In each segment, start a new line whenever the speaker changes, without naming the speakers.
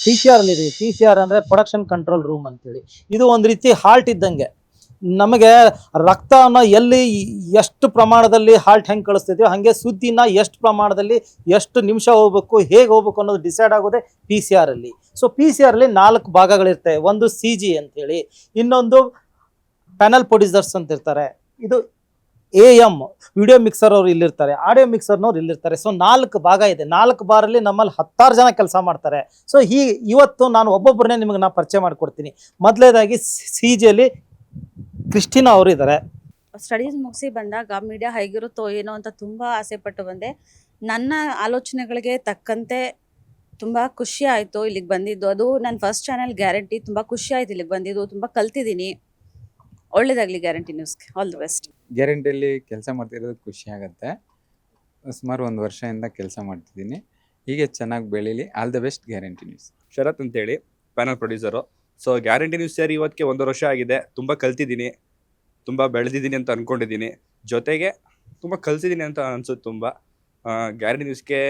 TCR ಅಲ್ಲಿ ಇದೆ. TCR ಅಂದ್ರೆ ಪ್ರೊಡಕ್ಷನ್ ಕಂಟ್ರೋಲ್ ರೂಮ್ ಅಂತೇಳಿ. ಇದು ಒಂದು ರೀತಿ ಹಾಲ್ಟ್ ಇದ್ದಂಗೆ. ನಮಗೆ ರಕ್ತನ ಎಲ್ಲಿ ಎಷ್ಟು ಪ್ರಮಾಣದಲ್ಲಿ ಹಾಲ್ಟ್ ಹೆಂಗೆ ಕಳಿಸ್ತಿದ್ವಿ ಹಾಗೆ ಸುದ್ದಿನ ಎಷ್ಟು ಪ್ರಮಾಣದಲ್ಲಿ ಎಷ್ಟು ನಿಮಿಷ ಹೋಗ್ಬೇಕು ಹೇಗೆ ಹೋಗ್ಬೇಕು ಅನ್ನೋದು ಡಿಸೈಡ್ ಆಗೋದೇ PCR ಅಲ್ಲಿ. ಸೊ PCR ಅಲ್ಲಿ 4 ಭಾಗಗಳಿರ್ತವೆ. ಒಂದು CG ಅಂತೇಳಿ, ಇನ್ನೊಂದು ಪ್ಯಾನಲ್ ಪ್ರೊಡ್ಯೂಸರ್ಸ್ ಅಂತ ಇರ್ತಾರೆ, ಇದು AM ವಿಡಿಯೋ ಮಿಕ್ಸರ್ ಅವ್ರು ಇಲ್ಲಿರ್ತಾರೆ, ಆಡಿಯೋ ಮಿಕ್ಸರ್ನವ್ರು ಇಲ್ಲಿರ್ತಾರೆ. ಸೊ 4 ಭಾಗ ಇದೆ. 4 ಬಾರಲ್ಲಿ ನಮ್ಮಲ್ಲಿ 10 ಜನ ಕೆಲಸ ಮಾಡ್ತಾರೆ. ಸೊ ಇವತ್ತು ನಾನು ಒಬ್ಬೊಬ್ಬರನ್ನೇ ನಿಮಗೆ ನಾನು ಪರಿಚಯ ಮಾಡಿಕೊಡ್ತೀನಿ. ಮೊದಲನೇದಾಗಿ CGಯಲ್ಲಿ ಕ್ರಿಸ್ಟಿನಾ ಅವರು ಇದ್ದಾರೆ.
ಸ್ಟಡೀಸ್ ಮುಗಿಸಿ ಬಂದಾಗ ಮೀಡಿಯಾ ಹೇಗಿರುತ್ತೋ ಏನೋ ಅಂತ ತುಂಬ ಆಸೆ ಪಟ್ಟು ಬಂದೆ. ನನ್ನ ಆಲೋಚನೆಗಳಿಗೆ ತಕ್ಕಂತೆ ತುಂಬ ಖುಷಿ ಆಯಿತು ಇಲ್ಲಿಗೆ ಬಂದಿದ್ದು. ಅದು ನನ್ನ ಫಸ್ಟ್ ಚಾನೆಲ್ ಗ್ಯಾರಂಟಿ. ತುಂಬ ಖುಷಿ ಆಯಿತು ಇಲ್ಲಿಗೆ ಬಂದಿದ್ದು. ತುಂಬ ಕಲ್ತಿದ್ದೀನಿ. ಒಳ್ಳೇದಾಗಲಿ ಗ್ಯಾರಂಟಿ ನ್ಯೂಸ್ಗೆ. All the best.
ಗ್ಯಾರಂಟಿಯಲ್ಲಿ ಕೆಲಸ ಮಾಡ್ತಿರೋದು ಖುಷಿ ಆಗುತ್ತೆ. ಸುಮಾರು 1 ವರ್ಷದಿಂದ ಕೆಲಸ ಮಾಡ್ತಿದ್ದೀನಿ. ಹೀಗೆ ಚೆನ್ನಾಗಿ ಬೆಳೀಲಿ. All the best Guarantee News.
Sharath ಅಂತೇಳಿ panel producer. So Guarantee News ಸೇರಿ ಇವತ್ತಿಗೆ 1 ವರ್ಷ ಆಗಿದೆ. ತುಂಬ ಕಲ್ತಿದ್ದೀನಿ, ತುಂಬ ಬೆಳೆದಿದ್ದೀನಿ ಅಂತ ಅಂದ್ಕೊಂಡಿದ್ದೀನಿ. ಜೊತೆಗೆ ತುಂಬ ಕಲಿಸಿದ್ದೀನಿ ಅಂತ ಅನ್ಸುತ್ತೆ. ತುಂಬ ಗ್ಯಾರಂಟಿ ನ್ಯೂಸ್ಗೆ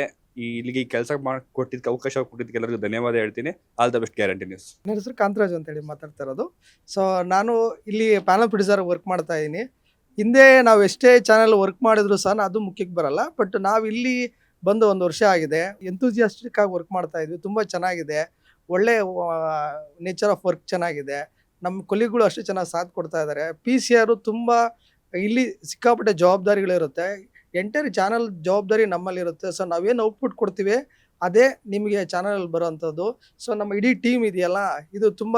ಇಲ್ಲಿಗೆ ಕೆಲಸ ಕೊಟ್ಟಿದ್ದಕ್ಕೆ ಅವಕಾಶ ಕೊಟ್ಟಿದ್ದಕ್ಕೆ ಎಲ್ಲರಿಗೂ ಧನ್ಯವಾದ ಹೇಳ್ತೀನಿ. All the best Guarantee news.
ನನ್ನ ಹೆಸರು ಕಾಂತರಾಜ್ ಅಂತೇಳಿ ಮಾತಾಡ್ತಾ ಇರೋದು. ಸೊ ನಾನು ಇಲ್ಲಿ ಪ್ಯಾನಲ್ ಪ್ರೊಡ್ಯೂಸರ್ ವರ್ಕ್ ಮಾಡ್ತಾ ಇದ್ದೀನಿ. ಹಿಂದೆ ನಾವು ಎಷ್ಟೇ ಚಾನಲ್ ವರ್ಕ್ ಮಾಡಿದ್ರು ಸಹ ಅದು ಮುಖ್ಯಕ್ಕೆ ಬರಲ್ಲ. ಬಟ್ ನಾವು ಇಲ್ಲಿ ಬಂದು 1 ವರ್ಷ ಆಗಿದೆ. ಎಂತೂಸಿಯಾಸ್ಟಿಕ್ ಆಗಿ ವರ್ಕ್ ಮಾಡ್ತಾ ಇದ್ವಿ. ತುಂಬ ಚೆನ್ನಾಗಿದೆ. ಒಳ್ಳೆ ನೇಚರ್ ಆಫ್ ವರ್ಕ್ ಚೆನ್ನಾಗಿದೆ. ನಮ್ಮ ಕೊಲಿಗಳು ಅಷ್ಟೇ ಚೆನ್ನಾಗಿ ಸಾಥ್ ಕೊಡ್ತಾ ಇದ್ದಾರೆ. PCR ತುಂಬ ಇಲ್ಲಿ ಸಿಕ್ಕಾಪಟ್ಟೆ ಜವಾಬ್ದಾರಿಗಳಿರುತ್ತೆ. ಎಂಟೈರ್ ಚಾನಲ್ ಜವಾಬ್ದಾರಿ ನಮ್ಮಲ್ಲಿರುತ್ತೆ. ಸೊ ನಾವೇನು ಔಟ್ಪುಟ್ ಕೊಡ್ತೀವಿ ಅದೇ ನಿಮಗೆ ಚಾನಲಲ್ಲಿ ಬರೋವಂಥದ್ದು. ಸೊ ನಮ್ಮ ಇಡೀ ಟೀಮ್ ಇದೆಯಲ್ಲ, ಇದು ತುಂಬ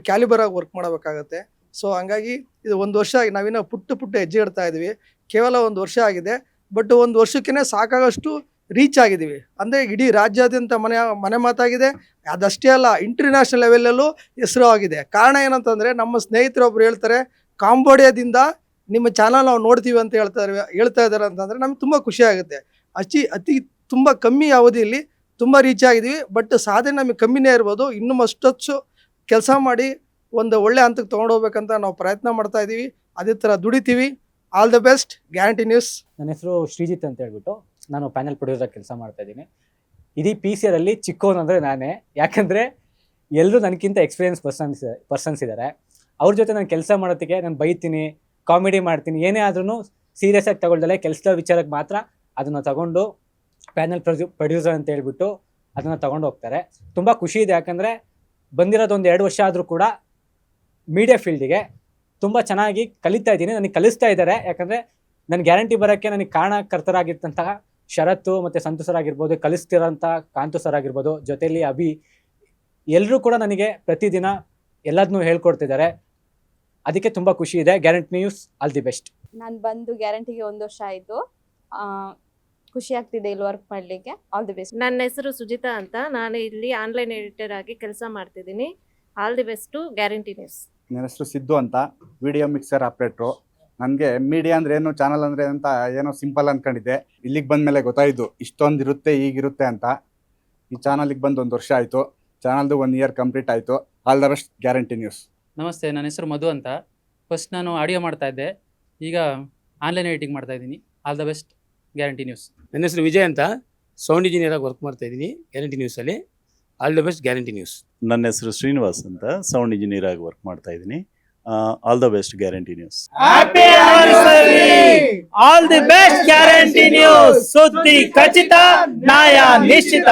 ಕ್ಯಾಲಿಬರ್ ಆಗಿ ವರ್ಕ್ ಮಾಡಬೇಕಾಗತ್ತೆ. ಸೊ ಹಂಗಾಗಿ ಇದು 1 ವರ್ಷ ನಾವೇನೋ ಪುಟ್ಟ ಹೆಜ್ಜೆ ಇಡ್ತಾ ಇದ್ವಿ. ಕೇವಲ 1 ವರ್ಷ ಆಗಿದೆ. ಬಟ್ 1 ವರ್ಷಕ್ಕೇ ಸಾಕಾಗಷ್ಟು ರೀಚ್ ಆಗಿದ್ದೀವಿ. ಅಂದರೆ ಇಡೀ ರಾಜ್ಯಾದ್ಯಂತ ಮನೆ ಮಾತಾಗಿದೆ. ಅದಷ್ಟೇ ಅಲ್ಲ, ಇಂಟರ್ನ್ಯಾಷನಲ್ ಲೆವೆಲಲ್ಲೂ ಹೆಸರು ಆಗಿದೆ. ಕಾರಣ ಏನಂತಂದರೆ ನಮ್ಮ ಸ್ನೇಹಿತರೊಬ್ಬರು ಹೇಳ್ತಾರೆ, ಕಾಂಬೋಡಿಯಾದಿಂದ ನಿಮ್ಮ ಚಾನಲ್ ನಾವು ನೋಡ್ತೀವಿ ಅಂತ ಹೇಳ್ತಾ ಇದ್ದಾರೆ ಅಂತಂದರೆ ನಮ್ಗೆ ತುಂಬ ಖುಷಿ ಆಗುತ್ತೆ. ಅತಿ ತುಂಬ ಕಮ್ಮಿ ಅವಧಿಯಲ್ಲಿ ತುಂಬ ರೀಚ್ ಆಗಿದ್ದೀವಿ. ಬಟ್ ಸಾಧನೆ ನಮಗೆ ಕಮ್ಮಿನೇ ಇರ್ಬೋದು. ಇನ್ನೂ ಅಷ್ಟೊತ್ತು ಕೆಲಸ ಮಾಡಿ ಒಂದು ಒಳ್ಳೆ ಹಂತಕ್ಕೆ ತೊಗೊಂಡೋಗ್ಬೇಕಂತ ನಾವು ಪ್ರಯತ್ನ ಮಾಡ್ತಾ ಇದ್ದೀವಿ. ಅದೇ ಥರ ದುಡಿತೀವಿ. All the best Guarantee news.
ನನ್ನ ಹೆಸರು ಶ್ರೀಜಿತ್ ಅಂತ ಹೇಳ್ಬಿಟ್ಟು ನಾನು ಪ್ಯಾನಲ್ ಪ್ರೊಡ್ಯೂಸರ್ ಕೆಲಸ ಮಾಡ್ತಾ ಇದ್ದೀನಿ. ಇಡೀ PCR ಅಲ್ಲಿ ಚಿಕ್ಕವನು ಅಂದರೆ ನಾನೇ. ಯಾಕಂದರೆ ಎಲ್ಲರೂ ನನಗಿಂತ ಎಕ್ಸ್ಪೀರಿಯನ್ಸ್ ಪರ್ಸನ್ಸ್ ಇದ್ದಾರೆ. ಅವ್ರ ಜೊತೆ ನಾನು ಕೆಲಸ ಮಾಡೋದಕ್ಕೆ ನಾನು ಬೈತೀನಿ, ಕಾಮಿಡಿ ಮಾಡ್ತೀನಿ. ಏನೇ ಆದ್ರೂ ಸೀರಿಯಸ್ ಆಗಿ ತಗೊಳ್ದಲೆ ಕೆಲಸದ ವಿಚಾರಕ್ಕೆ ಮಾತ್ರ ಅದನ್ನು ತಗೊಂಡು ಪ್ಯಾನಲ್ ಪ್ರೊಡ್ಯೂಸರ್ ಅಂತ ಹೇಳ್ಬಿಟ್ಟು ಅದನ್ನು ತಗೊಂಡು ಹೋಗ್ತಾರೆ. ತುಂಬ ಖುಷಿ ಇದೆ. ಯಾಕಂದರೆ ಬಂದಿರೋದು 1-2 ವರ್ಷ ಆದರೂ ಕೂಡ ಮೀಡಿಯಾ ಫೀಲ್ಡಿಗೆ ತುಂಬ ಚೆನ್ನಾಗಿ ಕಲಿತಾ ಇದ್ದೀನಿ. ನನಗೆ ಕಲಿಸ್ತಾ ಇದ್ದಾರೆ. ಯಾಕಂದರೆ ನನ್ನ ಗ್ಯಾರಂಟಿ ಬರೋಕ್ಕೆ ನನಗೆ ಕಾರಣಕರ್ತರಾಗಿರ್ತಂತಹ ಶರತ್ತು ಮತ್ತು ಸಂತು ಸರ್ ಆಗಿರ್ಬೋದು, ಕಲಿಸ್ತಿರೋಂಥ ಕಾಂತು ಸರ್ ಆಗಿರ್ಬೋದು, ಜೊತೆಯಲ್ಲಿ ಅಭಿ, ಎಲ್ಲರೂ ಕೂಡ ನನಗೆ ಪ್ರತಿದಿನ ಎಲ್ಲದನ್ನೂ ಹೇಳ್ಕೊಡ್ತಿದ್ದಾರೆ. ಅದಕ್ಕೆ ತುಂಬ ಖುಷಿ ಇದೆ. Guarantee news all the best.
ನಾನು ಬಂದು ಗ್ಯಾರಂಟಿಗೆ 1 ವರ್ಷ ಆಯಿತು. ಖುಷಿ ಆಗ್ತಿದೆ ಇಲ್ಲಿ ವರ್ಕ್ ಮಾಡಲಿಕ್ಕೆ. All the best.
ನನ್ನ ಹೆಸರು ಸುಜಿತಾ ಅಂತ. ನಾನು ಇಲ್ಲಿ ಆನ್ಲೈನ್ ಎಡಿಟರ್ ಆಗಿ ಕೆಲಸ ಮಾಡ್ತಿದ್ದೀನಿ. All the best to guarantee news.
ನನ್ನ ಹೆಸರು ಸಿದ್ದು ಅಂತ, ವಿಡಿಯೋ ಮಿಕ್ಸರ್ ಆಪ್ರೇಟ್ರು. ನನಗೆ ಮೀಡಿಯಾ ಅಂದರೆ ಏನು, ಚಾನಲ್ ಅಂದರೆ ಅಂತ ಏನೋ ಸಿಂಪಲ್ ಅಂದ್ಕೊಂಡಿದ್ದೆ. ಇಲ್ಲಿಗೆ ಬಂದ ಮೇಲೆ ಗೊತ್ತಾಯಿತು ಇಷ್ಟೊಂದು ಇರುತ್ತೆ, ಹೀಗಿರುತ್ತೆ ಅಂತ. ಈ ಚಾನಲಿಗೆ ಬಂದು 1 ವರ್ಷ ಆಯಿತು. ಚಾನಲ್ದು 1 ಇಯರ್ ಕಂಪ್ಲೀಟ್ ಆಯಿತು. All the best Guarantee news.
ನಮಸ್ತೆ, ನನ್ನ ಹೆಸರು ಮಧು ಅಂತ. ಫಸ್ಟ್ ನಾನು ಆಡಿಯೋ ಮಾಡ್ತಾ ಇದ್ದೆ, ಈಗ ಆನ್ಲೈನ್ ಎಡಿಟಿಂಗ್ ಮಾಡ್ತಾ ಇದ್ದೀನಿ. All the best Guarantee news.
ನನ್ನ ಹೆಸರು ವಿಜಯ್ ಅಂತ, ಸೌಂಡ್ ಇಂಜಿನಿಯರ್ ಆಗಿ ವರ್ಕ್ ಮಾಡ್ತಾ ಇದ್ದೀನಿ ಗ್ಯಾರಂಟಿ ನ್ಯೂಸಲ್ಲಿ. All the best Guarantee news.
ನನ್ನ ಹೆಸರು ಶ್ರೀನಿವಾಸ್ ಅಂತ, ಸೌಂಡ್ ಇಂಜಿನಿಯರ್ ಆಗಿ ವರ್ಕ್ ಮಾಡ್ತಾ ಇದ್ದೀನಿ. All the best Guarantee news.
All the best Guarantee news. ಸುದ್ದಿ ಖಚಿತ, ನ್ಯಾಯ ನಿಶ್ಚಿತ.